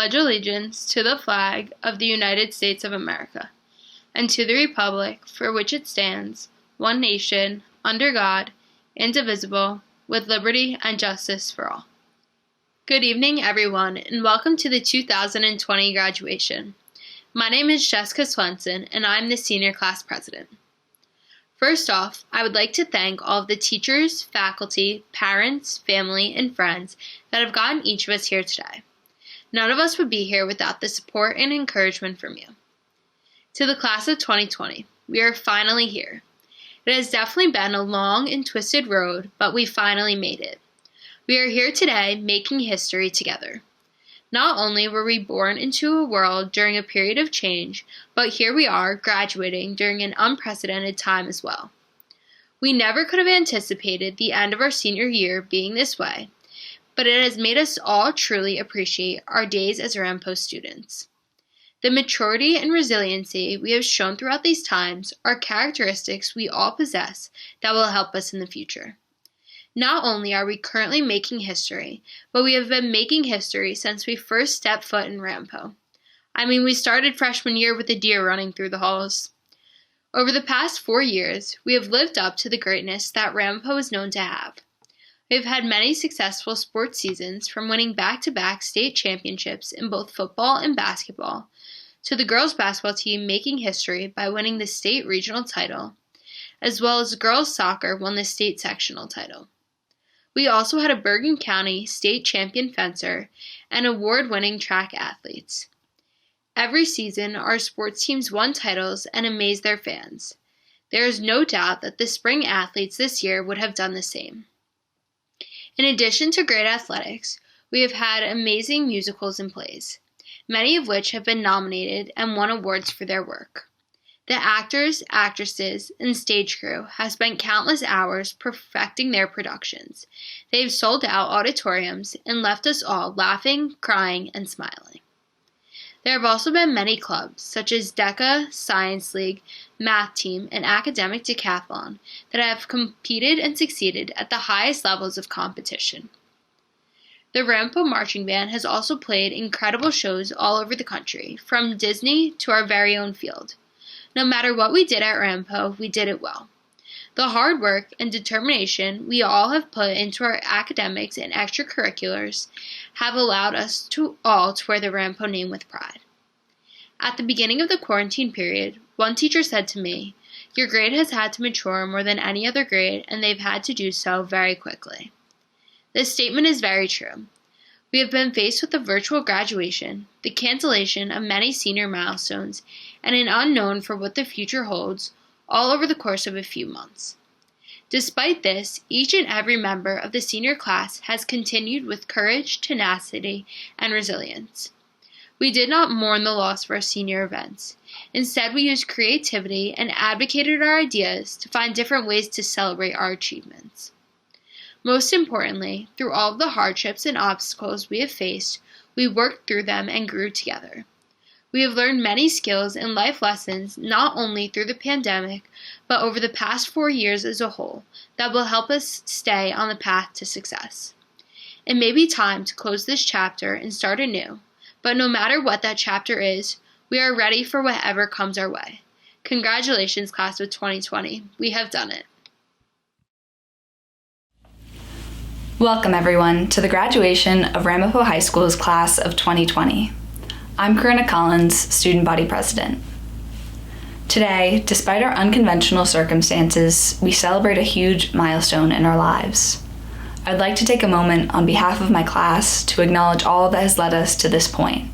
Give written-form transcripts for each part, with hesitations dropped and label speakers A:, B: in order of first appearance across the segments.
A: pledge allegiance to the flag of the United States of America, and to the republic for which it stands, one nation, under God, indivisible, with liberty and justice for all. Good evening, everyone, and welcome to the 2020 graduation. My name is Jessica Swenson, and I'm the senior class president. First off, I would like to thank all of the teachers, faculty, parents, family, and friends that have gotten each of us here today. None of us would be here without the support and encouragement from you. To the class of 2020, we are finally here. It has definitely been a long and twisted road, but we finally made it. We are here today making history together. Not only were we born into a world during a period of change, but here we are graduating during an unprecedented time as well. We never could have anticipated the end of our senior year being this way, but it has made us all truly appreciate our days as Ramapo students. The maturity and resiliency we have shown throughout these times are characteristics we all possess that will help us in the future. Not only are we currently making history, but we have been making history since we first stepped foot in Ramapo. We started freshman year with a deer running through the halls. Over the past 4 years, we have lived up to the greatness that Ramapo is known to have. We have had many successful sports seasons, from winning back-to-back state championships in both football and basketball, to the girls' basketball team making history by winning the state regional title, as well as girls' soccer won the state sectional title. We also had a Bergen County state champion fencer and award-winning track athletes. Every season, our sports teams won titles and amazed their fans. There is no doubt that the spring athletes this year would have done the same. In addition to great athletics, we have had amazing musicals and plays, many of which have been nominated and won awards for their work. The actors, actresses, and stage crew have spent countless hours perfecting their productions. They've sold out auditoriums and left us all laughing, crying, and smiling. There have also been many clubs, such as DECA, Science League, Math Team, and Academic Decathlon, that have competed and succeeded at the highest levels of competition. The Ramapo Marching Band has also played incredible shows all over the country, from Disney to our very own field. No matter what we did at Ramapo, we did it well. The hard work and determination we all have put into our academics and extracurriculars have allowed us to wear the Ramapo name with pride. At the beginning of the quarantine period, one teacher said to me, "Your grade has had to mature more than any other grade, and they've had to do so very quickly." This statement is very true. We have been faced with a virtual graduation, the cancellation of many senior milestones, and an unknown for what the future holds, all over the course of a few months. Despite this, each and every member of the senior class has continued with courage, tenacity, and resilience. We did not mourn the loss of our senior events. Instead, we used creativity and advocated our ideas to find different ways to celebrate our achievements. Most importantly, through all of the hardships and obstacles we have faced, we worked through them and grew together. We have learned many skills and life lessons not only through the pandemic, but over the past 4 years as a whole, that will help us stay on the path to success. It may be time to close this chapter and start anew, but no matter what that chapter is, we are ready for whatever comes our way. Congratulations, class of 2020. We have done it.
B: Welcome, everyone, to the graduation of Ramapo High School's class of 2020. I'm Corinna Collins, Student Body President. Today, despite our unconventional circumstances, we celebrate a huge milestone in our lives. I'd like to take a moment on behalf of my class to acknowledge all that has led us to this point.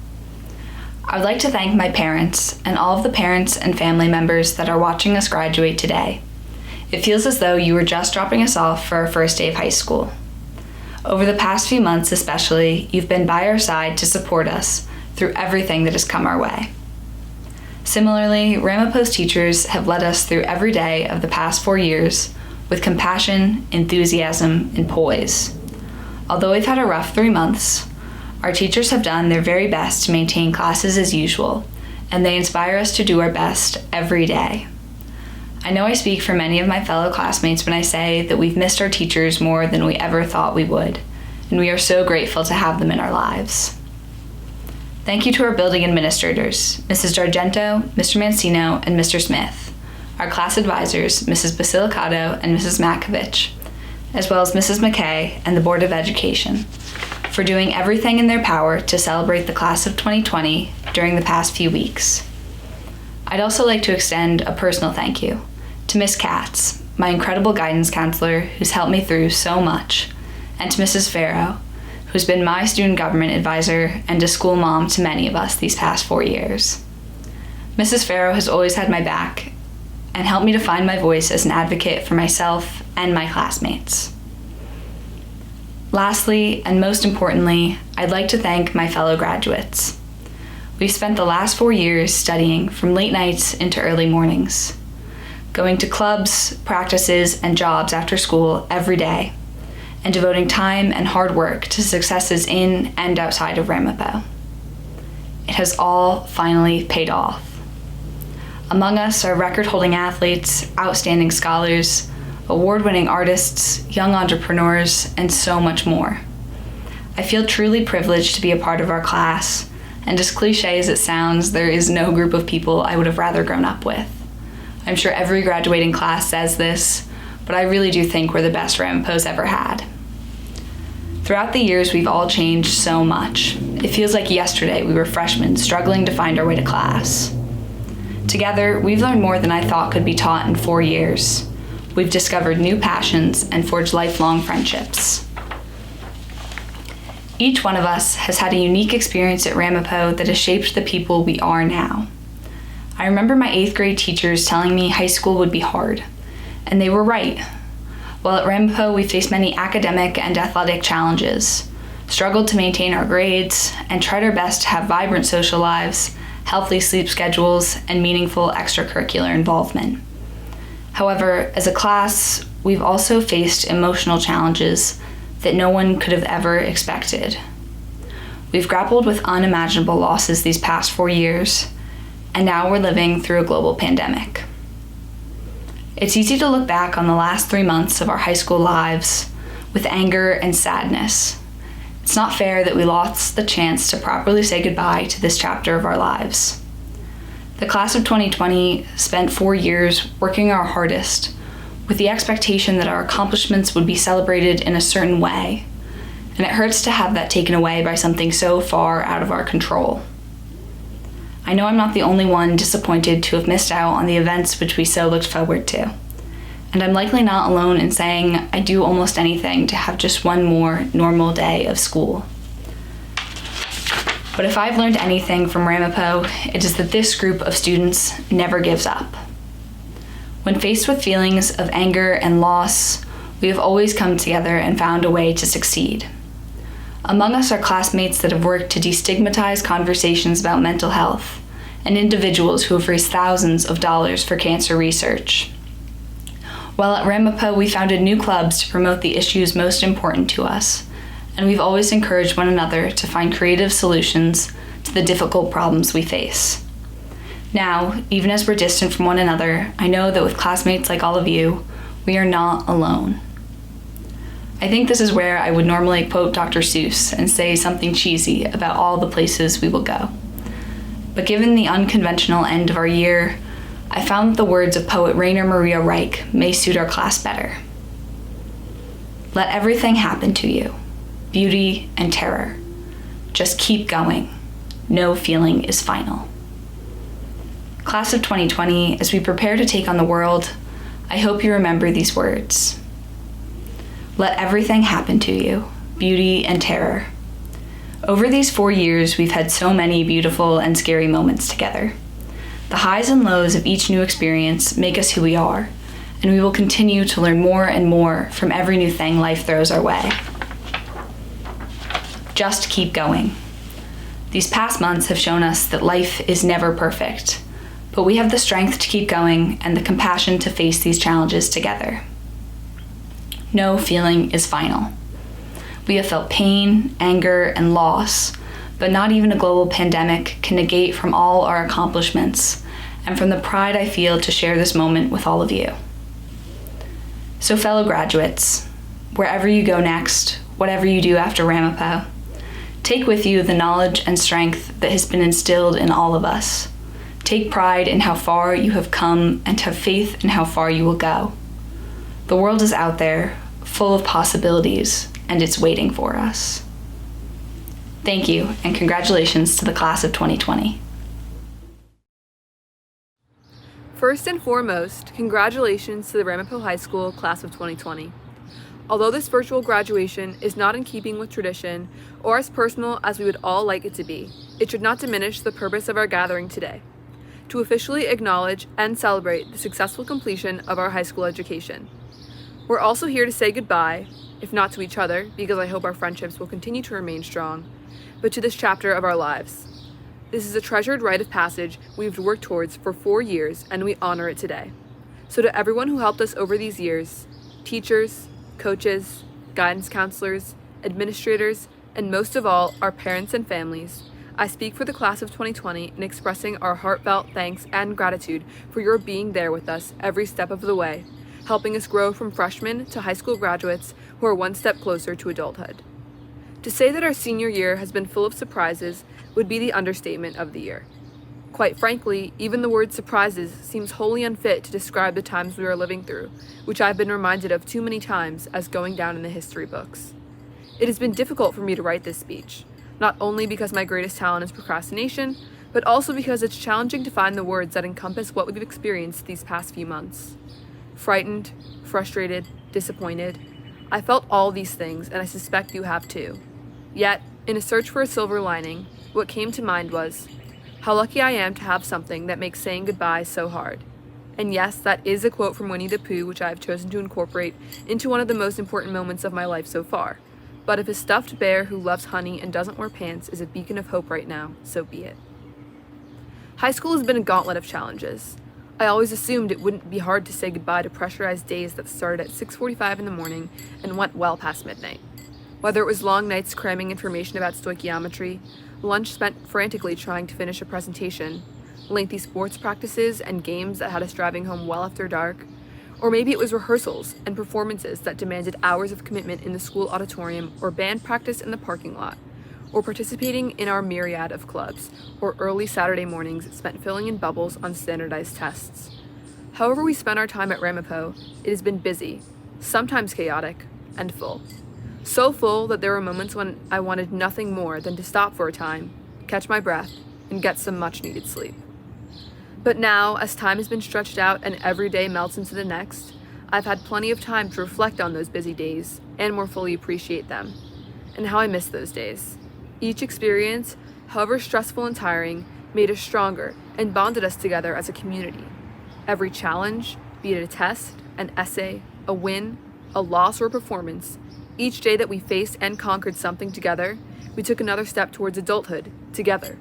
B: I would like to thank my parents and all of the parents and family members that are watching us graduate today. It feels as though you were just dropping us off for our first day of high school. Over the past few months especially, you've been by our side to support us through everything that has come our way. Similarly, Ramapo's teachers have led us through every day of the past 4 years with compassion, enthusiasm, and poise. Although we've had a rough 3 months, our teachers have done their very best to maintain classes as usual, and they inspire us to do our best every day. I know I speak for many of my fellow classmates when I say that we've missed our teachers more than we ever thought we would, and we are so grateful to have them in our lives. Thank you to our building administrators, Mrs. D'Argento, Mr. Mancino, and Mr. Smith, our class advisors, Mrs. Basilicato and Mrs. Matkovich, as well as Mrs. McKay and the Board of Education, for doing everything in their power to celebrate the class of 2020 during the past few weeks. I'd also like to extend a personal thank you to Miss Katz, my incredible guidance counselor who's helped me through so much, and to Mrs. Farrow, who's been my student government advisor and a school mom to many of us these past 4 years. Mrs. Farrow has always had my back and helped me to find my voice as an advocate for myself and my classmates. Lastly, and most importantly, I'd like to thank my fellow graduates. We've spent the last 4 years studying from late nights into early mornings, going to clubs, practices, and jobs after school every day, and devoting time and hard work to successes in and outside of Ramapo. It has all finally paid off. Among us are record-holding athletes, outstanding scholars, award-winning artists, young entrepreneurs, and so much more. I feel truly privileged to be a part of our class, and as cliche as it sounds, there is no group of people I would have rather grown up with. I'm sure every graduating class says this, but I really do think we're the best Ramapo's ever had. Throughout the years, we've all changed so much. It feels like yesterday we were freshmen struggling to find our way to class. Together, we've learned more than I thought could be taught in 4 years. We've discovered new passions and forged lifelong friendships. Each one of us has had a unique experience at Ramapo that has shaped the people we are now. I remember my 8th grade teachers telling me high school would be hard, and they were right. While at Ramapo, we faced many academic and athletic challenges, struggled to maintain our grades, and tried our best to have vibrant social lives, healthy sleep schedules, and meaningful extracurricular involvement. However, as a class, we've also faced emotional challenges that no one could have ever expected. We've grappled with unimaginable losses these past 4 years, and now we're living through a global pandemic. It's easy to look back on the last 3 months of our high school lives with anger and sadness. It's not fair that we lost the chance to properly say goodbye to this chapter of our lives. The class of 2020 spent 4 years working our hardest with the expectation that our accomplishments would be celebrated in a certain way, and it hurts to have that taken away by something so far out of our control. I know I'm not the only one disappointed to have missed out on the events which we so looked forward to, and I'm likely not alone in saying I'd do almost anything to have just one more normal day of school. But if I've learned anything from Ramapo, it is that this group of students never gives up. When faced with feelings of anger and loss, we have always come together and found a way to succeed. Among us are classmates that have worked to destigmatize conversations about mental health, and individuals who have raised thousands of dollars for cancer research. While at Ramapo, we founded new clubs to promote the issues most important to us, and we've always encouraged one another to find creative solutions to the difficult problems we face. Now, even as we're distant from one another, I know that with classmates like all of you, we are not alone. I think this is where I would normally quote Dr. Seuss and say something cheesy about all the places we will go. But given the unconventional end of our year, I found that the words of poet Rainer Maria Reich may suit our class better. Let everything happen to you, beauty and terror. Just keep going. No feeling is final. Class of 2020, as we prepare to take on the world, I hope you remember these words. Let everything happen to you, beauty and terror. Over these 4 years, we've had so many beautiful and scary moments together. The highs and lows of each new experience make us who we are, and we will continue to learn more and more from every new thing life throws our way. Just keep going. These past months have shown us that life is never perfect, but we have the strength to keep going and the compassion to face these challenges together. No feeling is final. We have felt pain, anger, and loss, but not even a global pandemic can negate from all our accomplishments and from the pride I feel to share this moment with all of you. So fellow graduates, wherever you go next, whatever you do after Ramapo, Take with you the knowledge and strength that has been instilled in all of us. Take pride in how far you have come and have faith in how far you will go. The world is out there, full of possibilities, and it's waiting for us. Thank you, and congratulations to the class of 2020.
C: First and foremost, congratulations to the Ramapo High School class of 2020. Although this virtual graduation is not in keeping with tradition or as personal as we would all like it to be, it should not diminish the purpose of our gathering today, to officially acknowledge and celebrate the successful completion of our high school education. We're also here to say goodbye, if not to each other, because I hope our friendships will continue to remain strong, but to this chapter of our lives. This is a treasured rite of passage we've worked towards for 4 years, and we honor it today. So to everyone who helped us over these years, teachers, coaches, guidance counselors, administrators, and most of all, our parents and families, I speak for the class of 2020 in expressing our heartfelt thanks and gratitude for your being there with us every step of the way, helping us grow from freshmen to high school graduates who are one step closer to adulthood. To say that our senior year has been full of surprises would be the understatement of the year. Quite frankly, even the word surprises seems wholly unfit to describe the times we are living through, which I've been reminded of too many times as going down in the history books. It has been difficult for me to write this speech, not only because my greatest talent is procrastination, but also because it's challenging to find the words that encompass what we've experienced these past few months. Frightened, frustrated, disappointed. I felt all these things, and I suspect you have too. Yet, in a search for a silver lining, what came to mind was, how lucky I am to have something that makes saying goodbye so hard. And yes, that is a quote from Winnie the Pooh, which I have chosen to incorporate into one of the most important moments of my life so far. But if a stuffed bear who loves honey and doesn't wear pants is a beacon of hope right now, so be it. High school has been a gauntlet of challenges. I always assumed it wouldn't be hard to say goodbye to pressurized days that started at 6:45 in the morning and went well past midnight. Whether it was long nights cramming information about stoichiometry, lunch spent frantically trying to finish a presentation, lengthy sports practices and games that had us driving home well after dark, or maybe it was rehearsals and performances that demanded hours of commitment in the school auditorium or band practice in the parking lot, or participating in our myriad of clubs, or early Saturday mornings spent filling in bubbles on standardized tests. However we spent our time at Ramapo, it has been busy, sometimes chaotic, and full. So full that there were moments when I wanted nothing more than to stop for a time, catch my breath, and get some much-needed sleep. But now, as time has been stretched out and every day melts into the next, I've had plenty of time to reflect on those busy days and more fully appreciate them, and how I miss those days. Each experience, however stressful and tiring, made us stronger and bonded us together as a community. Every challenge, be it a test, an essay, a win, a loss, or a performance, each day that we faced and conquered something together, we took another step towards adulthood, together.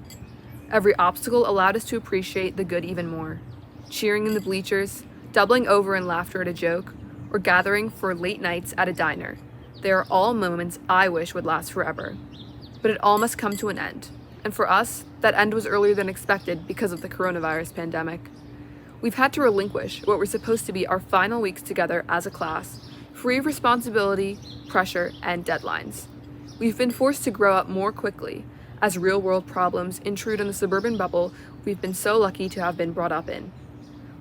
C: Every obstacle allowed us to appreciate the good even more. Cheering in the bleachers, doubling over in laughter at a joke, or gathering for late nights at a diner. They are all moments I wish would last forever. But it all must come to an end. And for us, that end was earlier than expected because of the coronavirus pandemic. We've had to relinquish what were supposed to be our final weeks together as a class, free of responsibility, pressure, and deadlines. We've been forced to grow up more quickly as real-world problems intrude on the suburban bubble we've been so lucky to have been brought up in.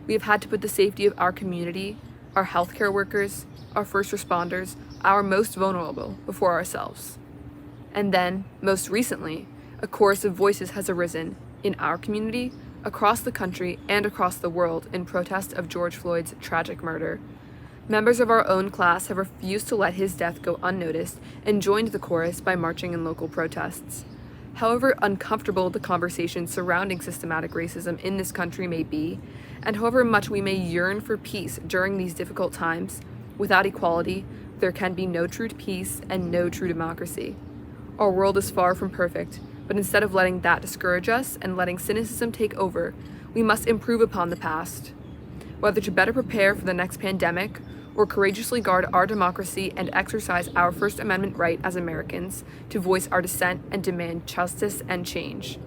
C: We have had to put the safety of our community, our healthcare workers, our first responders, our most vulnerable before ourselves. And then, most recently, a chorus of voices has arisen in our community, across the country, and across the world in protest of George Floyd's tragic murder. Members of our own class have refused to let his death go unnoticed and joined the chorus by marching in local protests. However uncomfortable the conversation surrounding systematic racism in this country may be, and however much we may yearn for peace during these difficult times, without equality, there can be no true peace and no true democracy. Our world is far from perfect, but instead of letting that discourage us and letting cynicism take over, we must improve upon the past. Whether to better prepare for the next pandemic, or courageously guard our democracy and exercise our First Amendment right as Americans to voice our dissent and demand justice and change.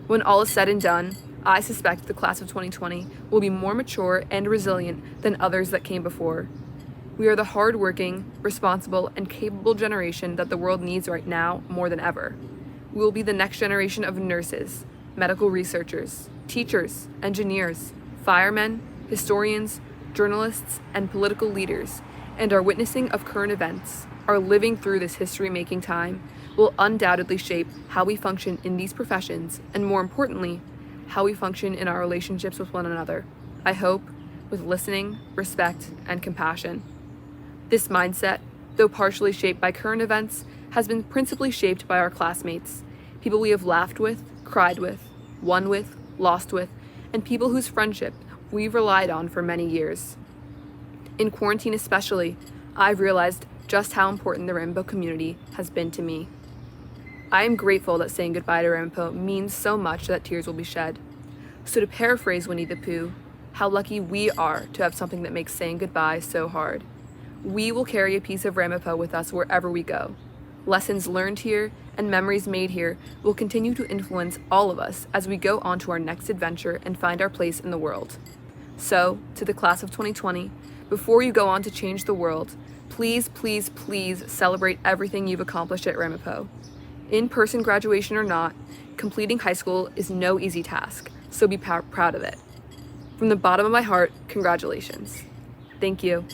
C: When all is said and done, I suspect the class of 2020 will be more mature and resilient than others that came before. We are the hardworking, responsible, and capable generation that the world needs right now more than ever. We will be the next generation of nurses, medical researchers, teachers, engineers, firemen, historians, journalists, and political leaders, and our witnessing of current events, our living through this history-making time, will undoubtedly shape how we function in these professions, and more importantly, how we function in our relationships with one another. I hope, with listening, respect, and compassion. This mindset, though partially shaped by current events, has been principally shaped by our classmates, people we have laughed with, cried with, won with, lost with, and people whose friendship we've relied on for many years. In quarantine especially, I've realized just how important the Ramapo community has been to me. I am grateful that saying goodbye to Ramapo means so much that tears will be shed. So to paraphrase Winnie the Pooh, how lucky we are to have something that makes saying goodbye so hard. We will carry a piece of Ramapo with us wherever we go. Lessons learned here and memories made here will continue to influence all of us as we go on to our next adventure and find our place in the world. So, to the class of 2020, before you go on to change the world, please, please, please celebrate everything you've accomplished at Ramapo. In-person graduation or not, completing high school is no easy task, so be proud of it. From the bottom of my heart, congratulations. Thank you.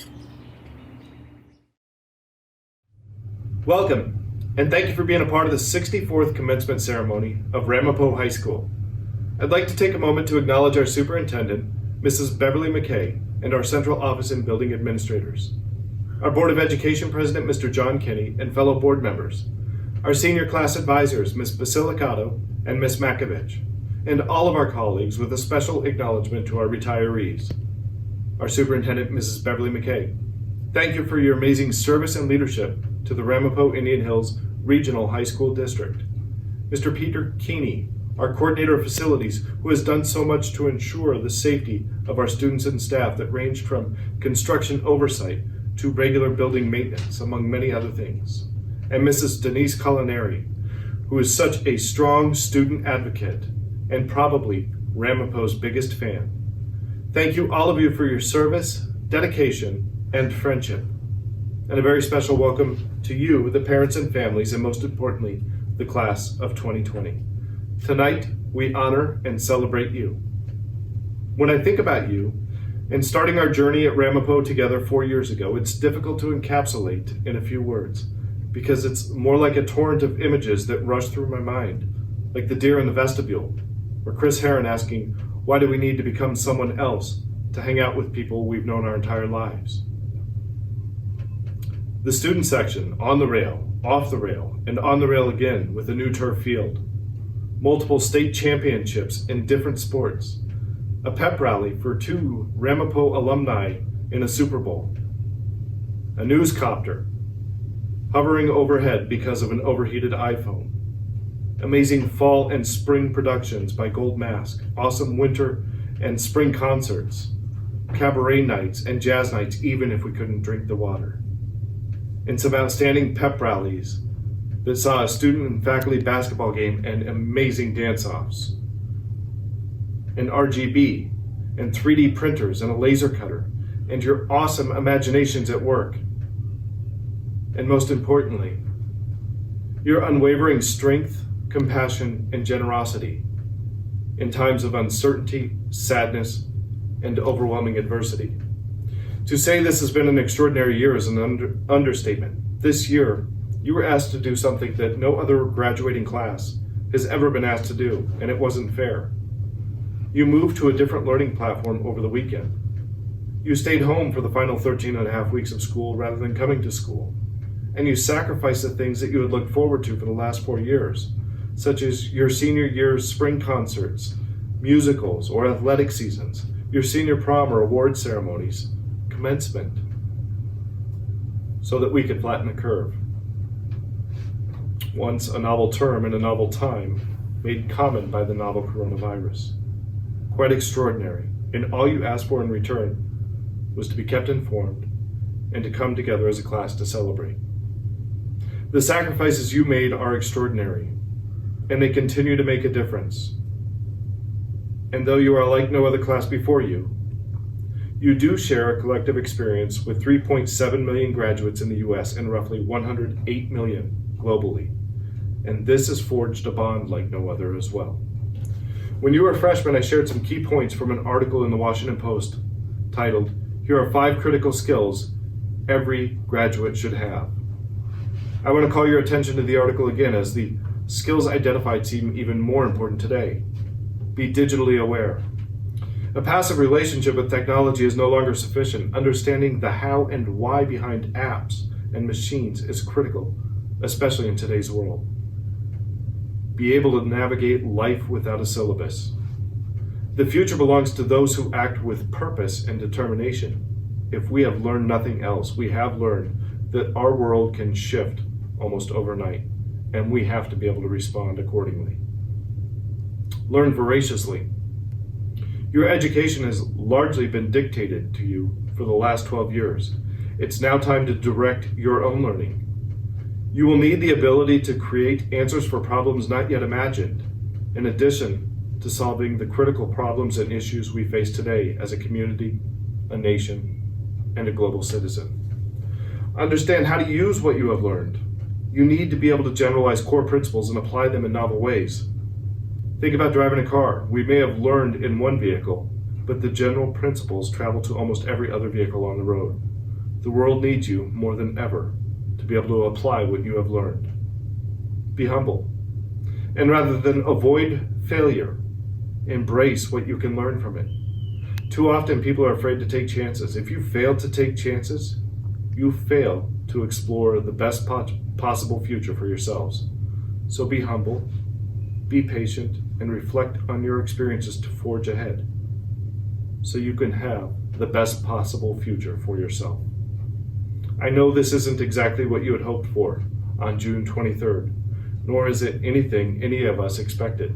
D: Welcome, and thank you for being a part of the 64th commencement ceremony of Ramapo High School. I'd like to take a moment to acknowledge our superintendent, Mrs. Beverly McKay, and our central office and building administrators, our Board of Education President, Mr. John Kinney, and fellow board members, our senior class advisors, Ms. Basilicato and Ms. Makovich, and all of our colleagues, with a special acknowledgement to our retirees. Our superintendent, Mrs. Beverly McKay, thank you for your amazing service and leadership to the Ramapo Indian Hills Regional High School District. Mr. Peter Keeney, our coordinator of facilities, who has done so much to ensure the safety of our students and staff that ranged from construction oversight to regular building maintenance, among many other things. And Mrs. Denise Culinary, who is such a strong student advocate and probably Ramapo's biggest fan. Thank you, all of you, for your service, dedication, and friendship. And a very special welcome to you, the parents and families, and most importantly, the class of 2020. Tonight, we honor and celebrate you. When I think about you, and starting our journey at Ramapo together 4 years ago, it's difficult to encapsulate in a few words, because it's more like a torrent of images that rush through my mind, like the deer in the vestibule, or Chris Heron asking, why do we need to become someone else to hang out with people we've known our entire lives? The student section, on the rail, off the rail, and on the rail again with a new turf field. Multiple state championships in different sports. A pep rally for 2 Ramapo alumni in a Super Bowl. A news copter hovering overhead because of an overheated iPhone. Amazing fall and spring productions by Gold Mask. Awesome winter and spring concerts. Cabaret nights and jazz nights, even if we couldn't drink the water. And some outstanding pep rallies that saw a student and faculty basketball game and amazing dance-offs. And RGB, and 3D printers, and a laser cutter, and your awesome imaginations at work. And most importantly, your unwavering strength, compassion, and generosity in times of uncertainty, sadness, and overwhelming adversity. To say this has been an extraordinary year is an understatement. This year, you were asked to do something that no other graduating class has ever been asked to do, and it wasn't fair. You moved to a different learning platform over the weekend. You stayed home for the final 13 and a half weeks of school rather than coming to school. And you sacrificed the things that you had looked forward to for the last 4 years, such as your senior year's spring concerts, musicals, or athletic seasons, your senior prom or award ceremonies, commencement, so that we could flatten the curve. Once a novel term in a novel time, made common by the novel coronavirus. Quite extraordinary, and all you asked for in return was to be kept informed and to come together as a class to celebrate. The sacrifices you made are extraordinary, and they continue to make a difference. And though you are like no other class before you, You do share a collective experience with 3.7 million graduates in the US and roughly 108 million globally. And this has forged a bond like no other as well. When you were a freshman, I shared some key points from an article in the Washington Post titled, "Here are 5 critical skills every graduate should have." I want to call your attention to the article again, as the skills identified seem even more important today. Be digitally aware. A passive relationship with technology is no longer sufficient. Understanding the how and why behind apps and machines is critical, especially in today's world. Be able to navigate life without a syllabus. The future belongs to those who act with purpose and determination. If we have learned nothing else, we have learned that our world can shift almost overnight, and we have to be able to respond accordingly. Learn voraciously. Your education has largely been dictated to you for the last 12 years. It's now time to direct your own learning. You will need the ability to create answers for problems not yet imagined, in addition to solving the critical problems and issues we face today as a community, a nation, and a global citizen. Understand how to use what you have learned. You need to be able to generalize core principles and apply them in novel ways. Think about driving a car. We may have learned in one vehicle, but the general principles travel to almost every other vehicle on the road. The world needs you more than ever to be able to apply what you have learned. Be humble. And rather than avoid failure, embrace what you can learn from it. Too often people are afraid to take chances. If you fail to take chances, you fail to explore the best possible future for yourselves. So be humble, be patient, and reflect on your experiences to forge ahead so you can have the best possible future for yourself. I know this isn't exactly what you had hoped for on June 23rd, nor is it anything any of us expected.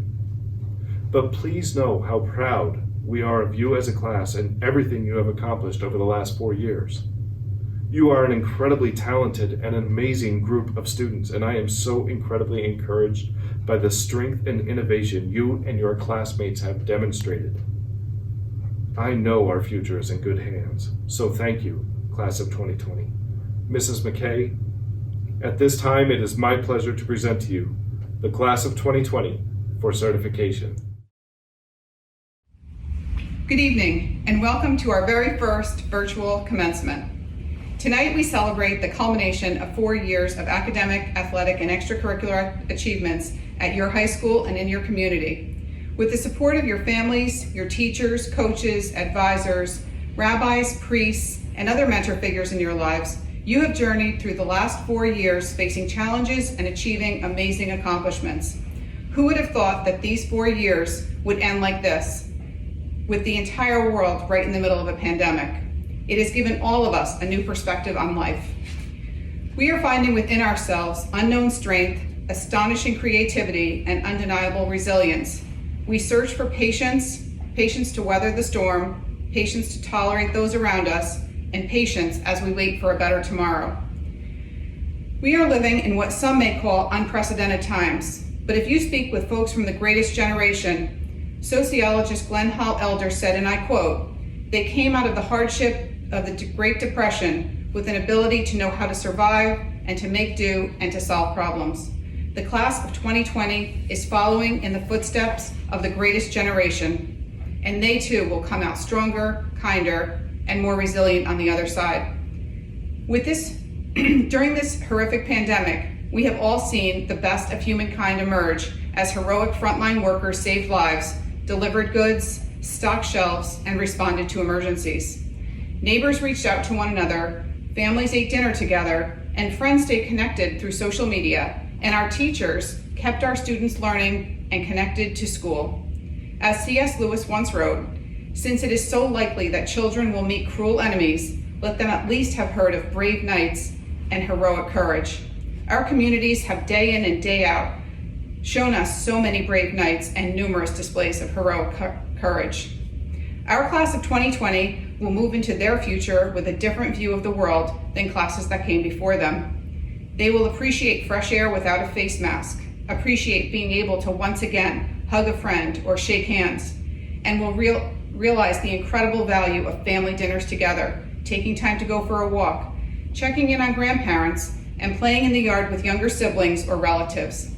D: But please know how proud we are of you as a class and everything you have accomplished over the last 4 years. You are an incredibly talented and amazing group of students, and I am so incredibly encouraged by the strength and innovation you and your classmates have demonstrated. I know our future is in good hands, so thank you, Class of 2020. Mrs. McKay, at this time it is my pleasure to present to you the Class of 2020 for certification.
E: Good evening, and welcome to our very first virtual commencement. Tonight we celebrate the culmination of 4 years of academic, athletic, and extracurricular achievements at your high school and in your community. With the support of your families, your teachers, coaches, advisors, rabbis, priests, and other mentor figures in your lives, you have journeyed through the last 4 years facing challenges and achieving amazing accomplishments. Who would have thought that these 4 years would end like this, with the entire world right in the middle of a pandemic? It has given all of us a new perspective on life. We are finding within ourselves unknown strength, astonishing creativity, and undeniable resilience. We search for patience to weather the storm, patience to tolerate those around us, and patience as we wait for a better tomorrow. We are living in what some may call unprecedented times, but if you speak with folks from the greatest generation, sociologist Glenn Hall Elder said, and I quote, "They came out of the hardship of the Great Depression with an ability to know how to survive and to make do and to solve problems." The class of 2020 is following in the footsteps of the greatest generation, and they too will come out stronger, kinder, and more resilient on the other side. During this horrific pandemic, we have all seen the best of humankind emerge as heroic frontline workers saved lives, delivered goods, stocked shelves, and responded to emergencies. Neighbors reached out to one another, families ate dinner together, and friends stayed connected through social media, and our teachers kept our students learning and connected to school. As C.S. Lewis once wrote, "Since it is so likely that children will meet cruel enemies, let them at least have heard of brave knights and heroic courage." Our communities have day in and day out shown us so many brave knights and numerous displays of heroic courage. Our class of 2020 will move into their future with a different view of the world than classes that came before them. They will appreciate fresh air without a face mask, appreciate being able to once again hug a friend or shake hands, and will realize the incredible value of family dinners together, taking time to go for a walk, checking in on grandparents, and playing in the yard with younger siblings or relatives.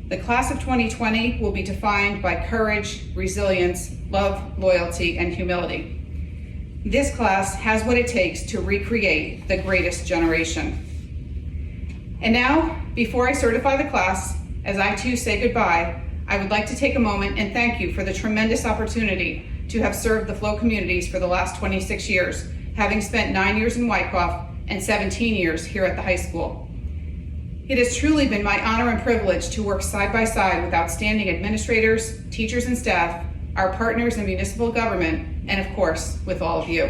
E: The class of 2020 will be defined by courage, resilience, love, loyalty, and humility. This class has what it takes to recreate the greatest generation. And now, before I certify the class, as I too say goodbye, I would like to take a moment and thank you for the tremendous opportunity to have served the Flow communities for the last 26 years, having spent 9 years in Wyckoff and 17 years here at the high school. It has truly been my honor and privilege to work side by side with outstanding administrators, teachers and staff, our partners in municipal government, and of course, with all of you.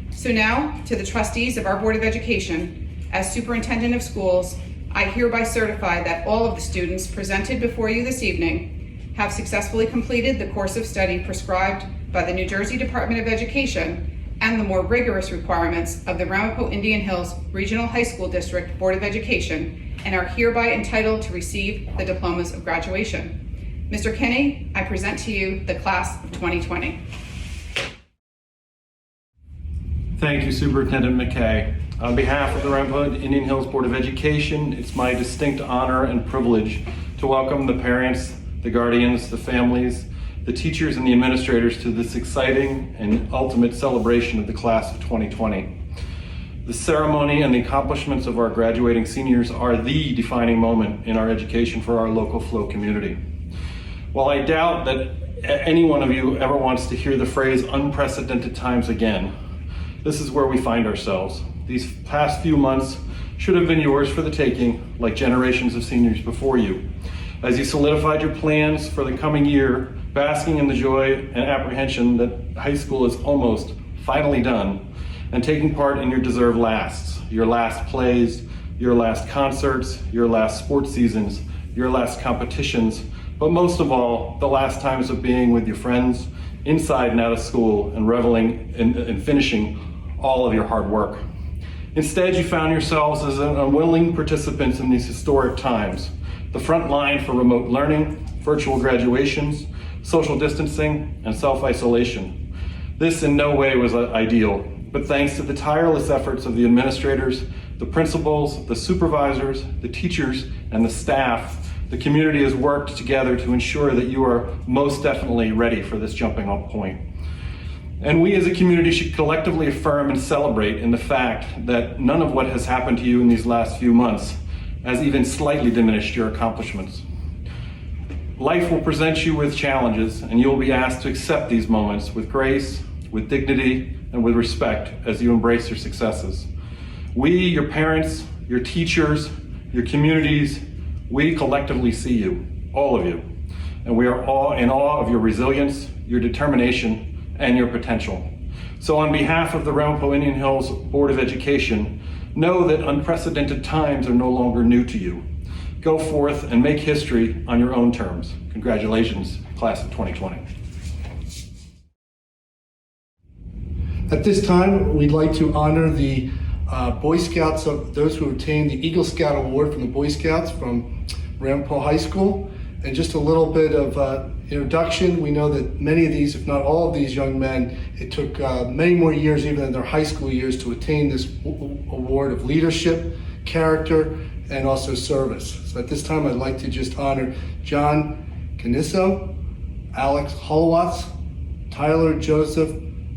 E: So now, to the trustees of our Board of Education, as Superintendent of Schools, I hereby certify that all of the students presented before you this evening have successfully completed the course of study prescribed by the New Jersey Department of Education and the more rigorous requirements of the Ramapo Indian Hills Regional High School District Board of Education and are hereby entitled to receive the diplomas of graduation. Mr. Kinney, I present to you the class of 2020.
F: Thank you, Superintendent McKay. On behalf of the Ramapo Indian Hills Board of Education, it's my distinct honor and privilege to welcome the parents, the guardians, the families, the teachers, and the administrators to this exciting and ultimate celebration of the class of 2020. The ceremony and the accomplishments of our graduating seniors are the defining moment in our education for our local Flow community. While I doubt that any one of you ever wants to hear the phrase unprecedented times again, this is where we find ourselves. These past few months should have been yours for the taking, like generations of seniors before you. As you solidified your plans for the coming year, basking in the joy and apprehension that high school is almost finally done, and taking part in your deserved lasts, your last plays, your last concerts, your last sports seasons, your last competitions, but most of all, the last times of being with your friends, inside and out of school, and reveling in finishing all of your hard work. Instead, you found yourselves as unwilling participants in these historic times, the front line for remote learning, virtual graduations, social distancing, and self-isolation. This in no way was ideal, but thanks to the tireless efforts of the administrators, the principals, the supervisors, the teachers, and the staff, the community has worked together to ensure that you are most definitely ready for this jumping off point. And we as a community should collectively affirm and celebrate in the fact that none of what has happened to you in these last few months has even slightly diminished your accomplishments. Life will present you with challenges, and you will be asked to accept these moments with grace, with dignity, and with respect as you embrace your successes. We, your parents, your teachers, your communities, we collectively see you, all of you, and we are all in awe of your resilience, your determination, and your potential. So on behalf of the Ramapo Indian Hills Board of Education, know that unprecedented times are no longer new to you. Go forth and make history on your own terms. Congratulations, class of 2020.
G: At this time, we'd like to honor the Boy Scouts, of those who obtained the Eagle Scout Award from the Boy Scouts from Ramapo High School. And just a little bit of introduction. We know that many of these, if not all of these young men, it took many more years, even in their high school years, to attain this award of leadership, character, and also service. So at this time, I'd like to just honor John Canisso, Alex Holowatz, Tyler Joseph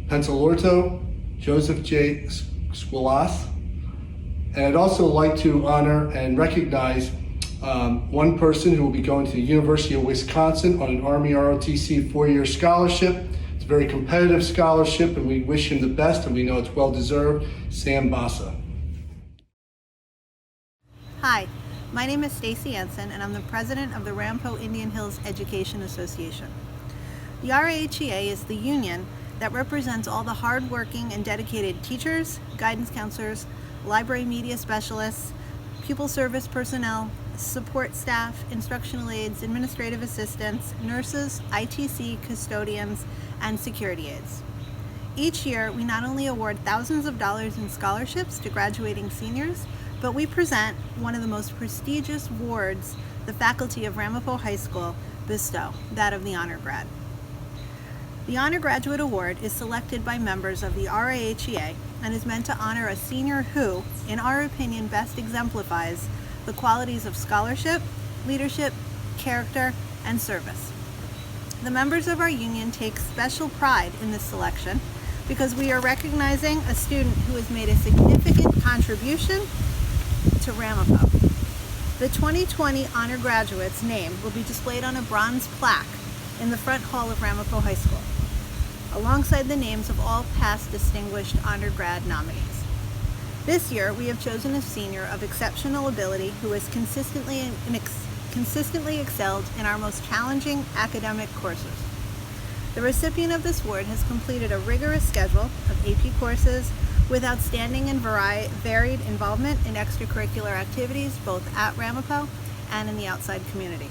G: Pensalorto, Joseph J. Squilas. And I'd also like to honor and recognize one person who will be going to the University of Wisconsin on an Army ROTC 4-year scholarship. It's a very competitive scholarship, and we wish him the best, and we know it's well-deserved. Sam Bassa.
H: Hi, my name is Stacy Ensign, and I'm the president of the Ramapo Indian Hills Education Association. The RAHEA is the union that represents all the hardworking and dedicated teachers, guidance counselors, library media specialists, pupil service personnel, support staff, instructional aides, administrative assistants, nurses, ITC, custodians, and security aides. Each year, we not only award thousands of dollars in scholarships to graduating seniors, but we present one of the most prestigious awards the faculty of Ramapo High School bestow, that of the Honor Grad. The Honor Graduate Award is selected by members of the RAHEA and is meant to honor a senior who, in our opinion, best exemplifies the qualities of scholarship, leadership, character, and service. The members of our union take special pride in this selection because we are recognizing a student who has made a significant contribution to Ramapo. The 2020 Honor Graduate's name will be displayed on a bronze plaque in the front hall of Ramapo High School, alongside the names of all past distinguished Honor Grad nominees. This year, we have chosen a senior of exceptional ability who has consistently excelled in our most challenging academic courses. The recipient of this award has completed a rigorous schedule of AP courses with outstanding and varied involvement in extracurricular activities both at Ramapo and in the outside community.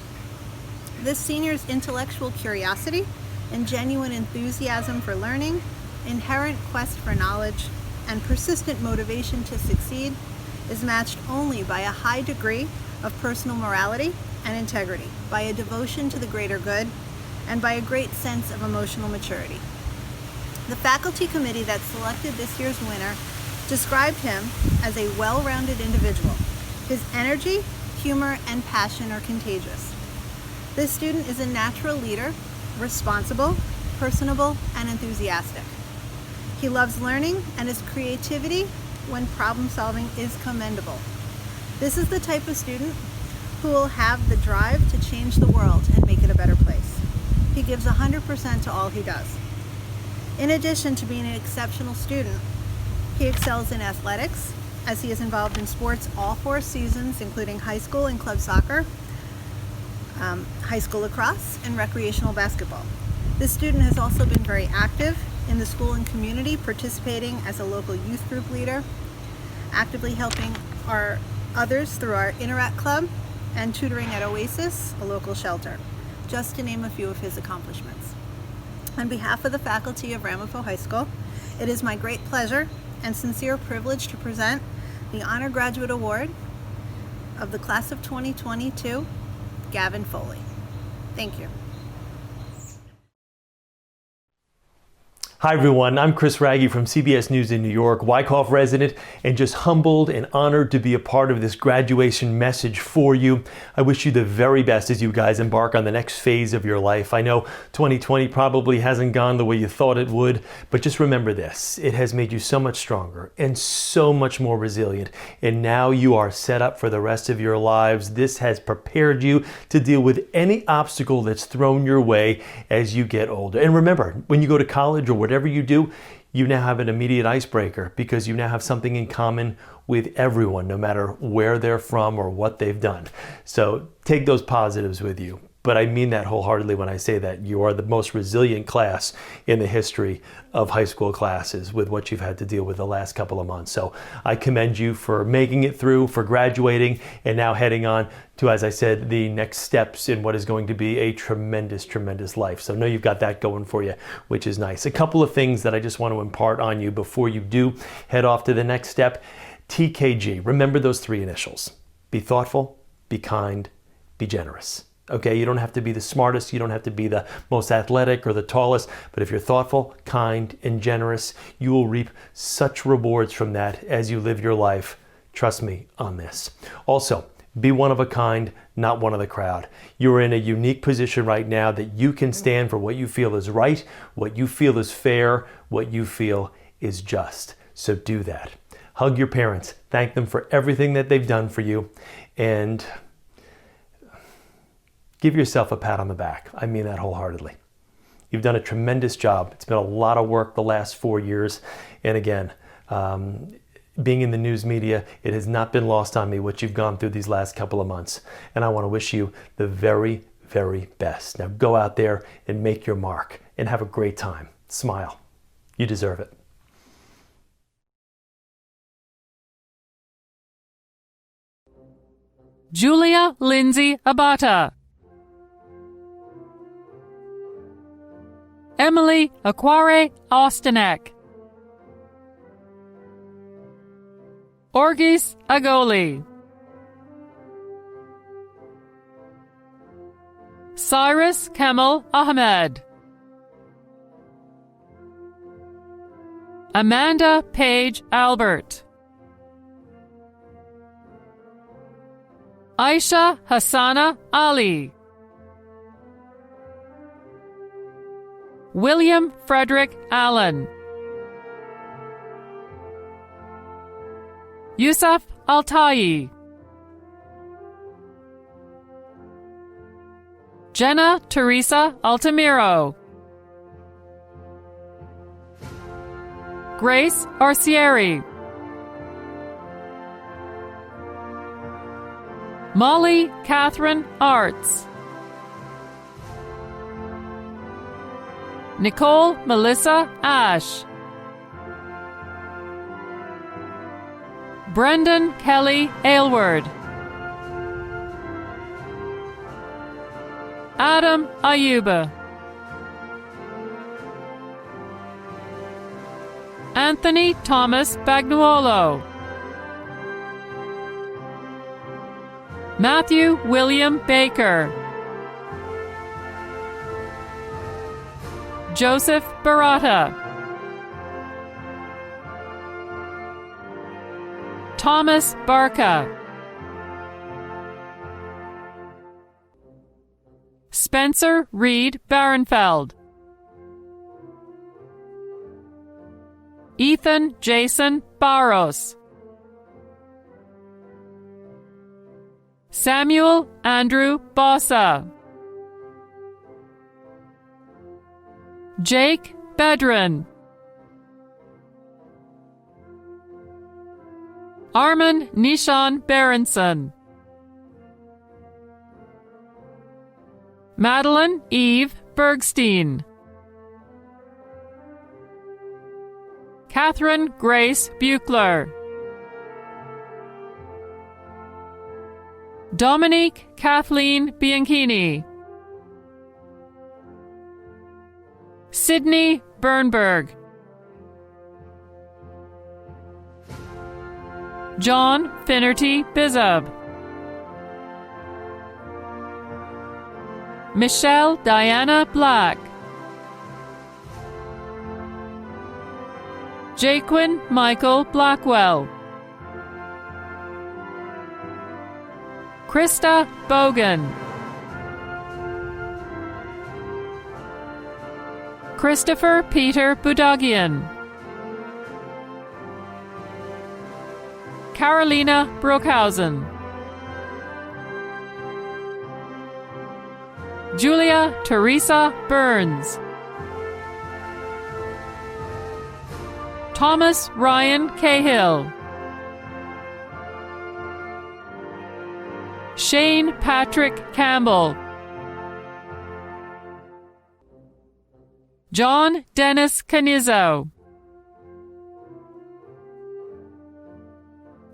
H: This senior's intellectual curiosity and genuine enthusiasm for learning, inherent quest for knowledge, and persistent motivation to succeed is matched only by a high degree of personal morality and integrity, by a devotion to the greater good, and by a great sense of emotional maturity. The faculty committee that selected this year's winner described him as a well-rounded individual. His energy, humor, and passion are contagious. This student is a natural leader, responsible, personable, and enthusiastic. He loves learning, and his creativity when problem solving is commendable. This is the type of student who will have the drive to change the world and make it a better place. He gives 100% to all he does. In addition to being an exceptional student, he excels in athletics, as he is involved in sports all 4 seasons, including high school and club soccer, high school lacrosse, and recreational basketball. This student has also been very active in the school and community, participating as a local youth group leader, actively helping our others through our Interact Club, and tutoring at Oasis, a local shelter, just to name a few of his accomplishments. On behalf of the faculty of Ramapo High School, it is my great pleasure and sincere privilege to present the Honor Graduate Award of the class of 2022, Gavin Foley. Thank you.
I: Hi everyone, I'm Chris Raggi from CBS News in New York, Wyckoff resident, and just humbled and honored to be a part of this graduation message for you. I wish you the very best as you guys embark on the next phase of your life. I know 2020 probably hasn't gone the way you thought it would, but just remember this, it has made you so much stronger and so much more resilient, and now you are set up for the rest of your lives. This has prepared you to deal with any obstacle that's thrown your way as you get older. And remember, when you go to college or whatever you do, you now have an immediate icebreaker because you now have something in common with everyone, no matter where they're from or what they've done. So take those positives with you. But I mean that wholeheartedly when I say that. You are the most resilient class in the history of high school classes with what you've had to deal with the last couple of months. So I commend you for making it through, for graduating, and now heading on to, as I said, the next steps in what is going to be a tremendous, tremendous life. So know you've got that going for you, which is nice. A couple of things that I just want to impart on you before you do head off to the next step. TKG, remember those 3 initials. Be thoughtful, be kind, be generous. Okay, you don't have to be the smartest, you don't have to be the most athletic or the tallest, but if you're thoughtful, kind, and generous, you will reap such rewards from that as you live your life. Trust me on this. Also, be one of a kind, not one of the crowd. You're in a unique position right now that you can stand for what you feel is right, what you feel is fair, what you feel is just. So do that. Hug your parents, thank them for everything that they've done for you, and give yourself a pat on the back. I mean that wholeheartedly. You've done a tremendous job. It's been a lot of work the last 4 years. And again, being in the news media, it has not been lost on me what you've gone through these last couple of months. And I want to wish you the very, very best. Now go out there and make your mark and have a great time. Smile. You deserve it.
J: Julia Lindsay Abata. Emily Aquare Ostanek. Orgis Agoli. Cyrus Kemal Ahmed. Amanda Page Albert, Aisha Hassana Ali, William Frederick Allen, Yusuf Altai, Jenna Teresa Altamiro, Grace Arcieri, Molly Catherine Arts, Nicole Melissa Ash, Brendan Kelly Aylward, Adam Ayuba, Anthony Thomas Bagnuolo, Matthew William Baker, Joseph Barata, Thomas Barca, Spencer Reed Barenfeld, Ethan Jason Barros, Samuel Andrew Bossa, Jake Bedrin, Armin Nishan Berenson, Madeline Eve Bergstein, Catherine Grace Buchler, Dominique Kathleen Bianchini, Sydney Bernberg, John Finnerty Bizub, Michelle Diana Black, Jaquin Michael Blackwell, Krista Bogan, Christopher Peter Budagian, Carolina Brookhausen, Julia Teresa Burns, Thomas Ryan Cahill, Shane Patrick Campbell, John Dennis Canizzo,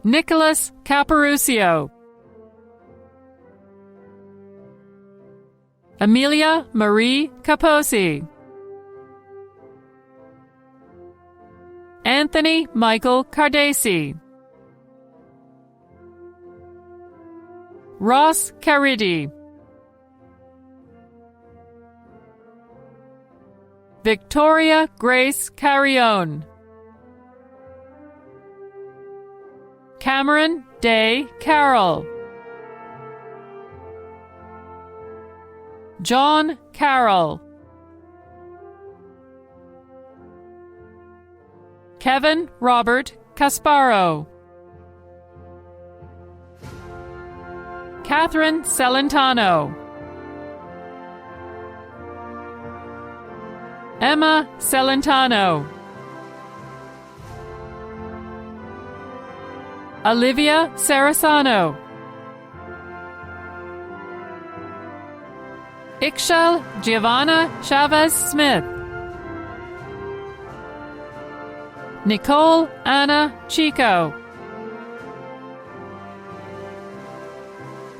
J: Nicholas Caparucio, Amelia Marie Caposi, Anthony Michael Cardasi, Ross Caridi, Victoria Grace Carrion, Cameron Day Carroll, John Carroll, Kevin Robert Casparo, Catherine Celentano, Emma Celentano, Olivia Sarasano, Ixchel Giovanna Chavez Smith, Nicole Anna Chico,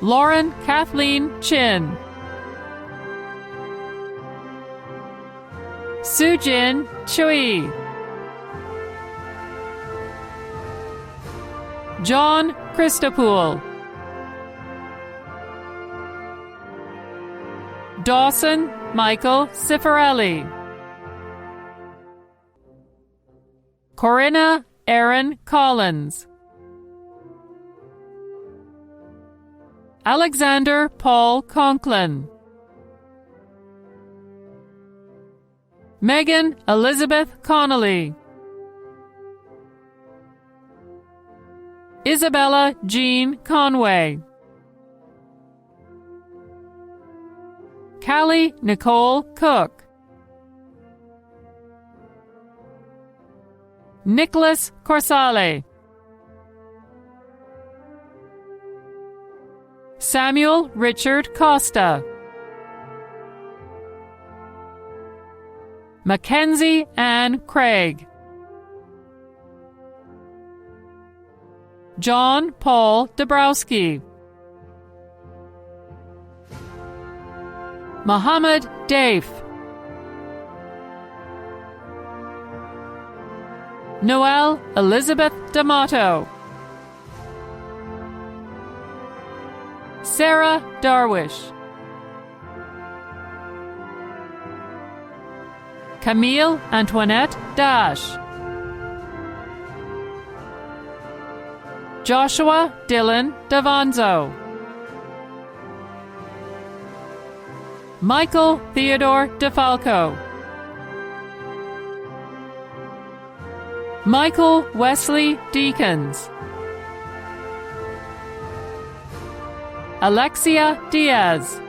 J: Lauren Kathleen Chin, Sujin Chui, John Christopoul, Dawson Michael Cifarelli, Corinna Aaron Collins, Alexander Paul Conklin, Megan Elizabeth Connolly, Isabella Jean Conway, Callie Nicole Cook, Nicholas Corsale, Samuel Richard Costa, Mackenzie Ann Craig, John Paul Dabrowski, Muhammad Daif, Noelle Elizabeth D'Amato, Sarah Darwish, Camille Antoinette Dash, Joshua Dylan Davanzo, Michael Theodore DeFalco, Michael Wesley Deacons, Alexia Diaz,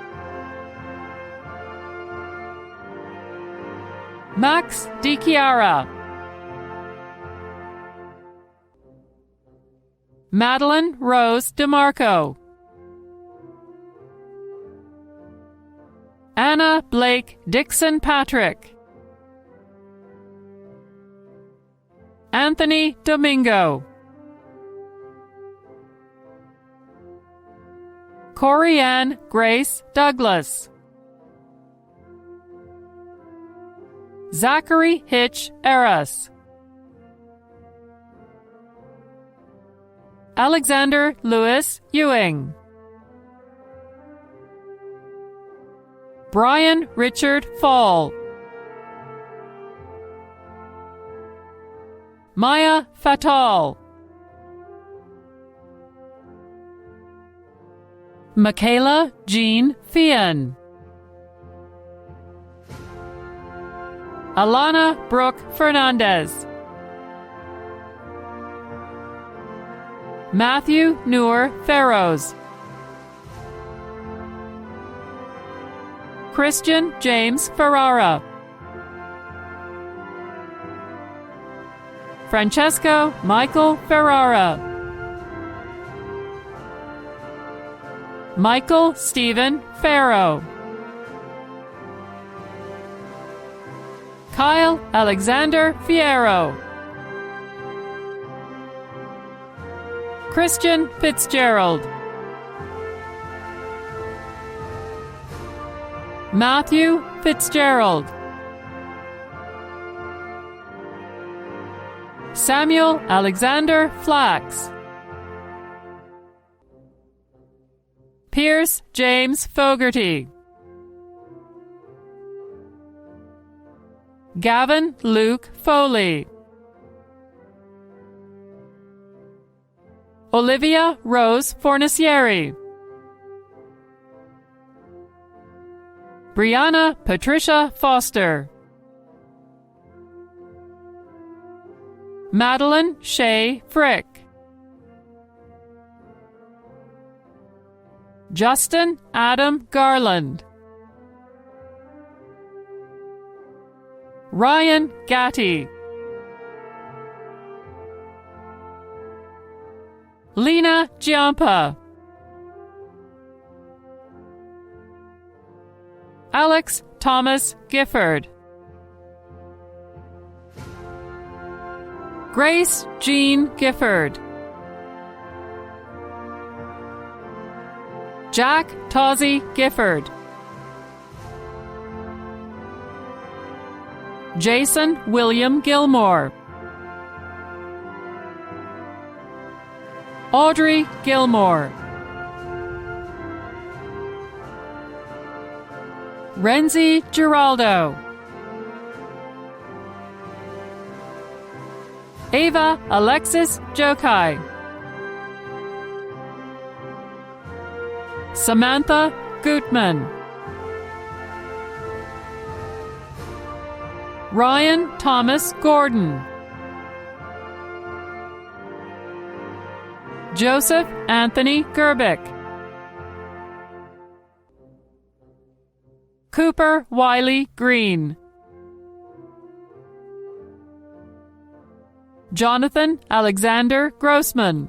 J: Max DiChiara, Madeline Rose DeMarco, Anna Blake Dixon Patrick, Anthony Domingo, Corianne Grace Douglas, Zachary Hitch Eras, Alexander Lewis Ewing, Brian Richard Fall, Maya Fatal, Michaela Jean Fian, Alana Brooke Fernandez, Matthew Noor Farrows, Christian James Ferrara, Francesco Michael Ferrara, Michael Stephen Farrow, Kyle Alexander Fierro, Christian Fitzgerald, Matthew Fitzgerald, Samuel Alexander Flax, Pierce James Fogarty, Gavin Luke Foley, Olivia Rose Fornacieri, Brianna Patricia Foster, Madeline Shea Frick, Justin Adam Garland, Ryan Gatti, Lena Giampa, Alex Thomas Gifford, Grace Jean Gifford, Jack Tawsey Gifford, Jason William Gilmore, Audrey Gilmore, Renzi Giraldo, Ava Alexis Jokai, Samantha Gutman, Ryan Thomas Gordon, Joseph Anthony Gerbic, Cooper Wiley Green, Jonathan Alexander Grossman,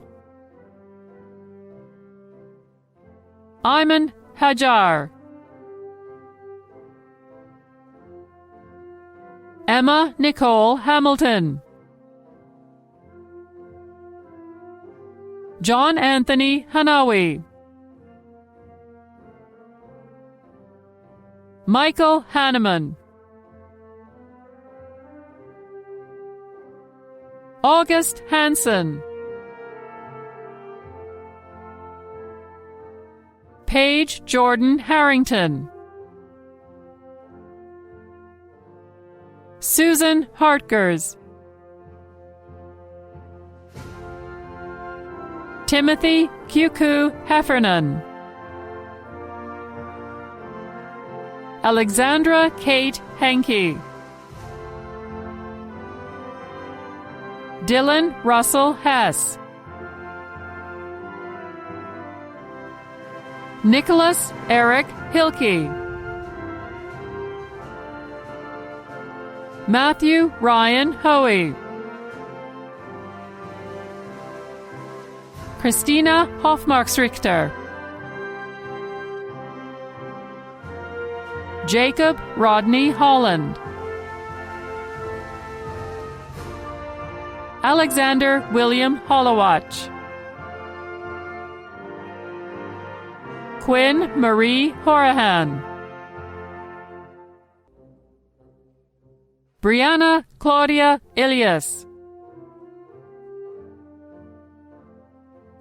J: Ayman Hajar, Emma Nicole Hamilton, John Anthony Hanawi, Michael Hanneman, August Hansen, Paige Jordan Harrington, Susan Hartgers, Timothy Kuku Heffernan, Alexandra Kate Henke, Dylan Russell Hess, Nicholas Eric Hilke, Matthew Ryan Hoey, Christina Hofmarksrichter, Jacob Rodney Holland, Alexander William Hollowatch, Quinn Marie Horahan, Brianna Claudia Ilias,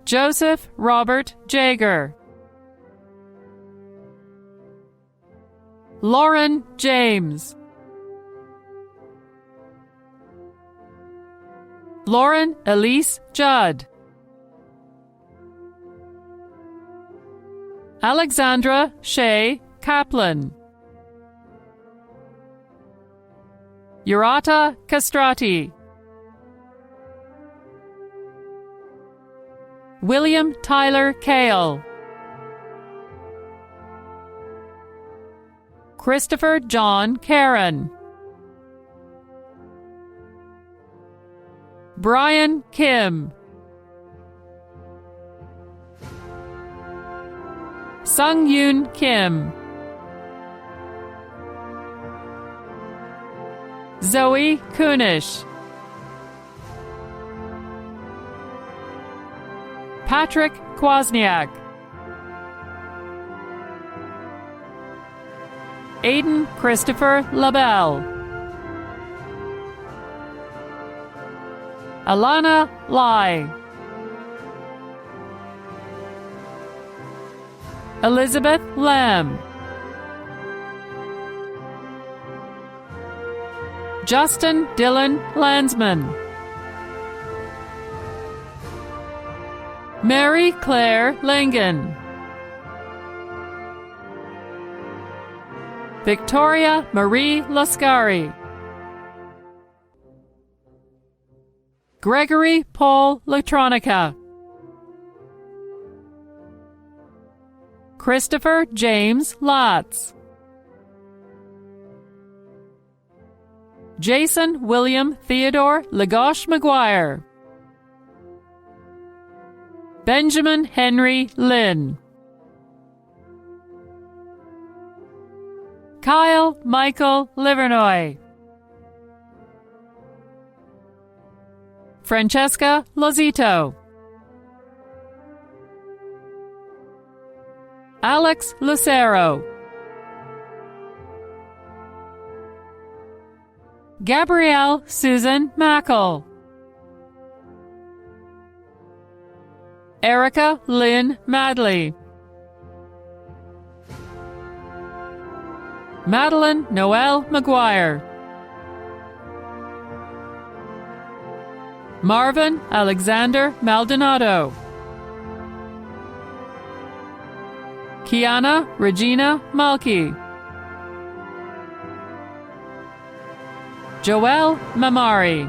J: Joseph Robert Jager, Lauren James, Lauren Elise Judd, Alexandra Shea Kaplan, Urata Castrati, William Tyler Kale, Christopher John Karen, Brian Kim, Sung Yoon Kim, Zoe Kunish, Patrick Kwasniak, Aiden Christopher LaBelle, Alana Lai, Elizabeth Lamb, Justin Dylan Landsman, Mary Claire Langen, Victoria Marie Lascari, Gregory Paul Latronica, Christopher James Latz, Jason William Theodore Lagosh McGuire, Benjamin Henry Lynn, Kyle Michael Livernoy, Francesca Lozito, Alex Lucero, Gabrielle Susan Mackle, Erica Lynn Madley, Madeline Noel McGuire, Marvin Alexander Maldonado, Kiana Regina Malki, Joelle Mamari,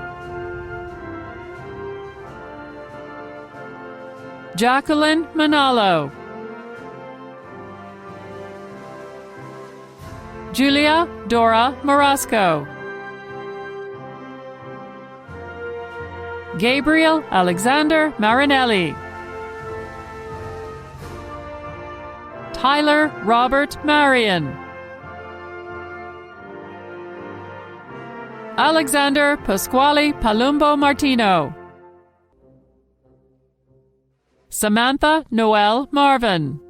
J: Jacqueline Manalo, Julia Dora Marasco, Gabriel Alexander Marinelli, Tyler Robert Marion, Alexander Pasquale Palumbo Martino, Samantha Noel Marvin,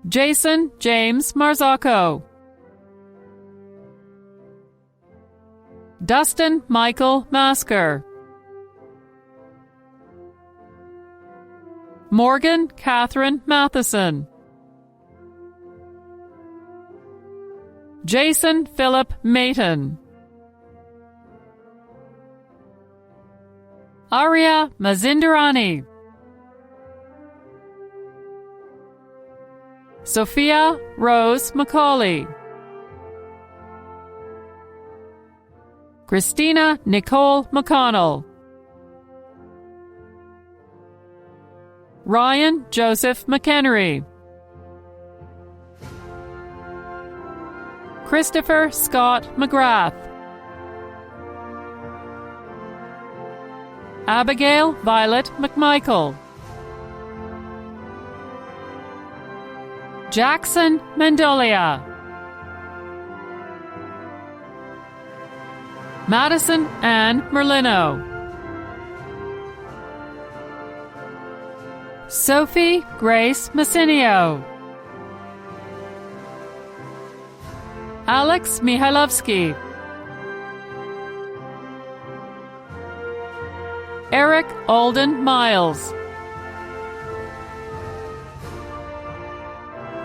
J: Jason James Marzocco, Dustin Michael Masker, Morgan Catherine Matheson, Jason Philip Mayton, Arya Mazindarani, Sophia Rose Macaulay, Christina Nicole McConnell, Ryan Joseph McHenry, Christopher Scott McGrath, Abigail Violet McMichael, Jackson Mendolia, Madison Ann Merlino, Sophie Grace Massinio, Alex Mihailovsky, Eric Alden Miles,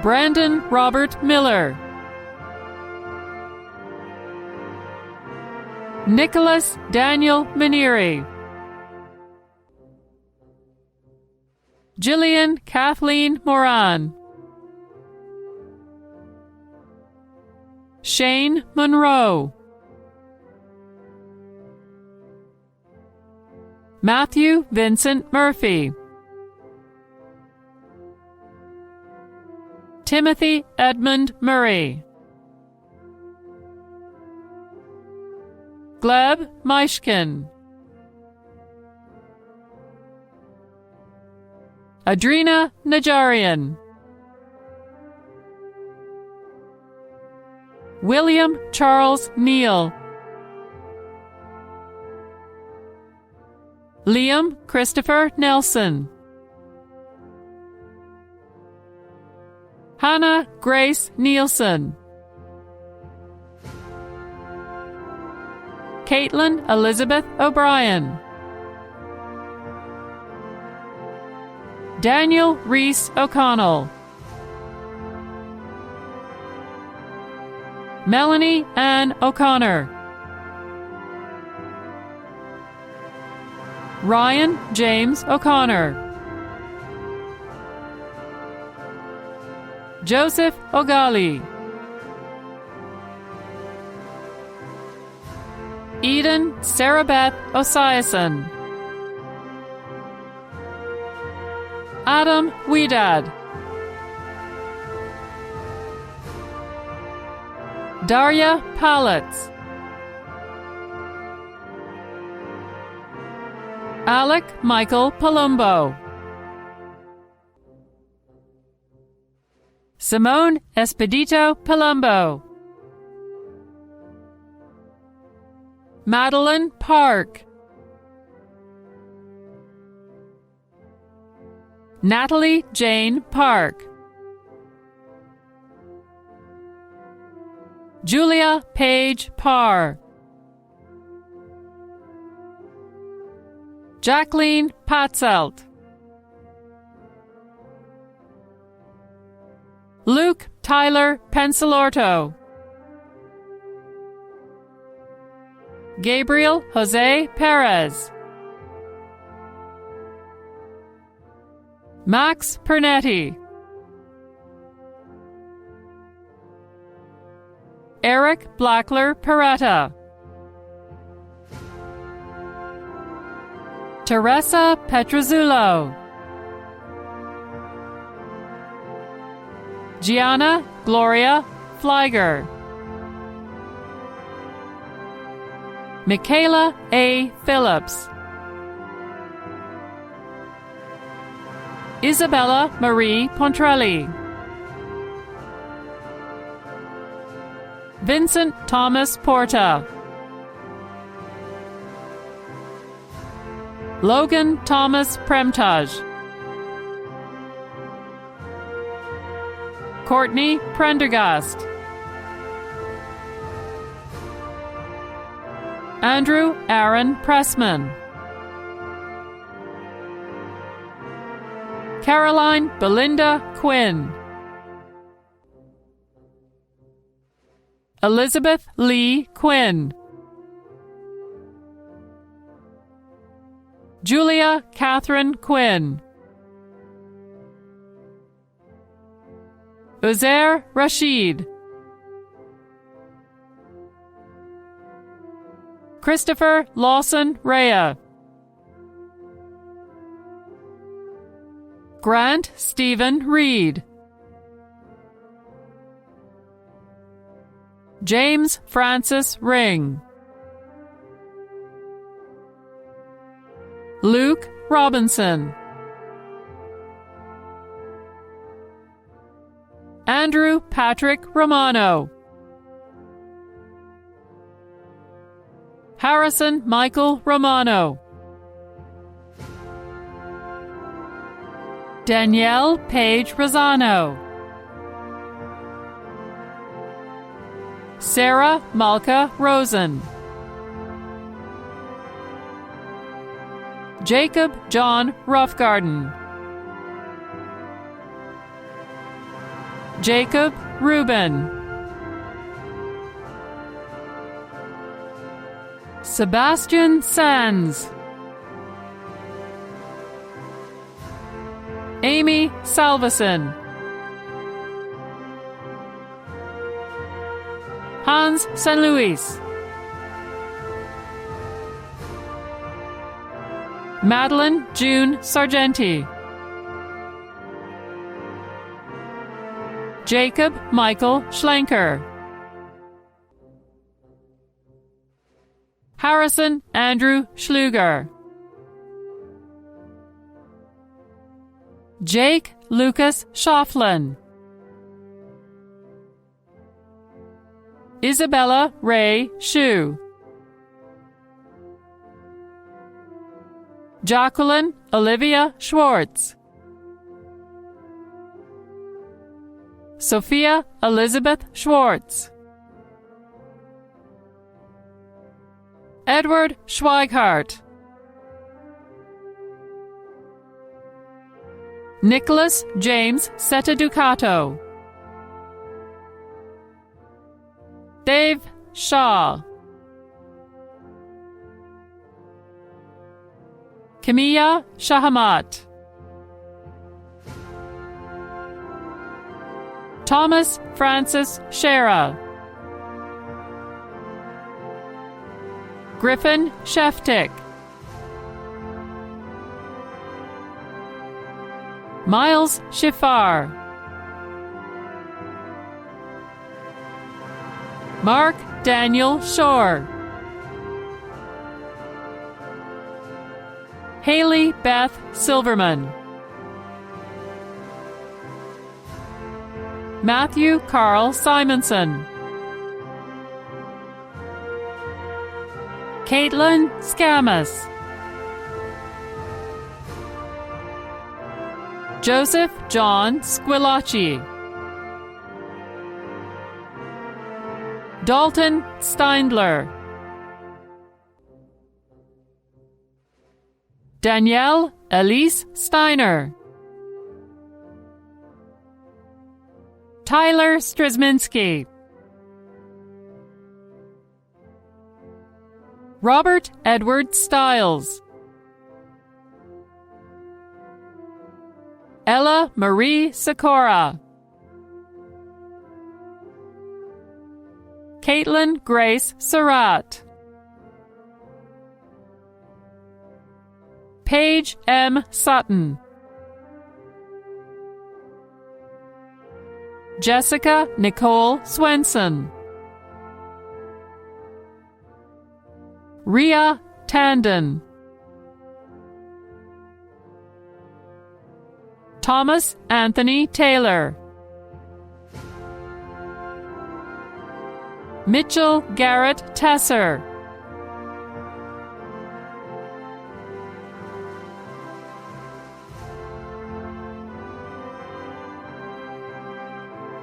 J: Brandon Robert Miller, Nicholas Daniel Maneri, Jillian Kathleen Moran, Shane Monroe, Matthew Vincent Murphy, Timothy Edmund Murray, Gleb Mishkin, Adrina Najarian, William Charles Neal, Liam Christopher Nelson, Hannah Grace Nielsen, Caitlin Elizabeth O'Brien, Daniel Reese O'Connell, Melanie Ann O'Connor, Ryan James O'Connor, Joseph Ogali, Eden Sarah Beth Osiason, Adam Wedad, Darya Palitz, Alec Michael Palumbo, Simone Espedito Palumbo, Madeline Park, Natalie Jane Park, Julia Page Parr, Jacqueline Patzelt, Luke Tyler Pensalorto, Gabriel Jose Perez, Max Pernetti, Eric Blackler Peretta, Teresa Petrozzulo, Gianna Gloria Flieger, Michaela A. Phillips, Isabella Marie Pontrelli, Vincent Thomas Porta, Logan Thomas Premtaj, Courtney Prendergast, Andrew Aaron Pressman, Caroline Belinda Quinn, Elizabeth Lee Quinn, Julia Catherine Quinn, Uzair Rashid, Christopher Lawson Rea, Grant Stephen Reed, James Francis Ring, Luke Robinson, Andrew Patrick Romano, Harrison Michael Romano, Danielle Page Rosano, Sarah Malka Rosen, Jacob John Roughgarden, Jacob Rubin, Sebastian Sands, Amy Salveson, Hans San Luis, Madeline June Sargenti, Jacob Michael Schlenker, Harrison Andrew Schluger, Jake Lucas Schauflin, Isabella Ray Shu, Jacqueline Olivia Schwartz, Sophia Elizabeth Schwartz, Edward Schweighardt, Nicholas James Setaducato, Dave Shaw, Camilla Shahamat, Thomas Francis Shera, Griffin Sheftick, Miles Shifar, Mark Daniel Shore, Haley Beth Silverman, Matthew Carl Simonson, Caitlin Scamus, Joseph John Squilacci, Dalton Steindler, Danielle Elise Steiner, Tyler Strizminski, Robert Edward Stiles, Ella Marie Sikora, Caitlin Grace Surratt, Paige M. Sutton, Jessica Nicole Swenson, Ria Tandon, Thomas Anthony Taylor, Mitchell Garrett Tesser,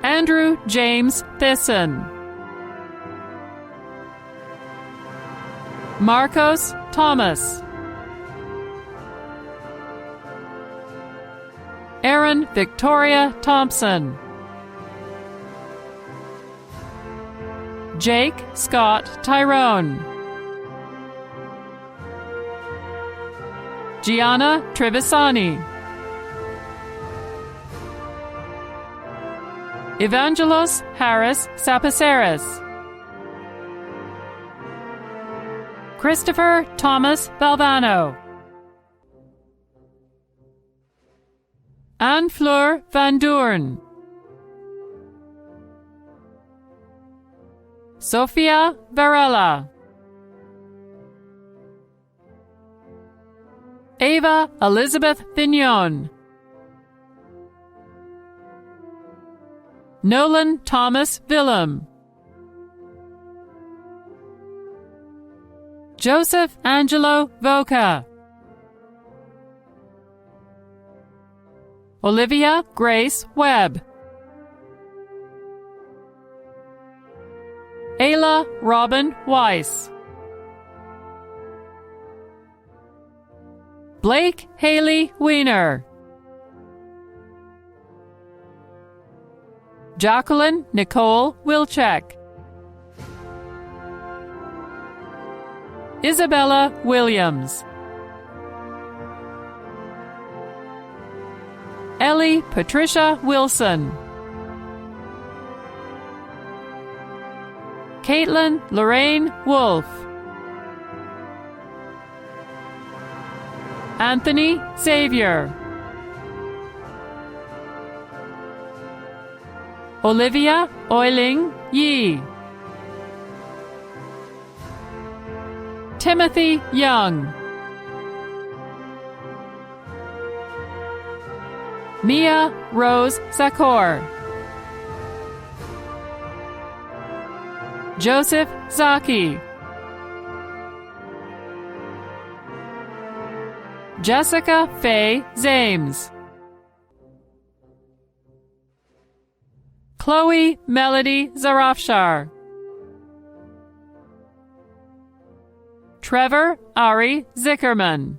J: Andrew James Thisson, Marcos Thomas, Erin Victoria Thompson, Jake Scott Tyrone, Gianna Trevisani, Evangelos Harris Sapaceres, Christopher Thomas Valvano, Anne-Fleur Van Doorn, Sophia Varela, Ava Elizabeth Vignon, Nolan Thomas Willem, Joseph Angelo Voca, Olivia Grace Webb, Ayla Robin Weiss, Blake Haley Wiener, Jacqueline Nicole Wilczek, Isabella Williams, Ellie Patricia Wilson, Caitlin Lorraine Wolf, Anthony Xavier, Olivia Oiling Yi, Timothy Young, Mia Rose Zakor, Joseph Zaki, Jessica Faye Zames, Chloe Melody Zarafshar, Trevor Ari Zickerman,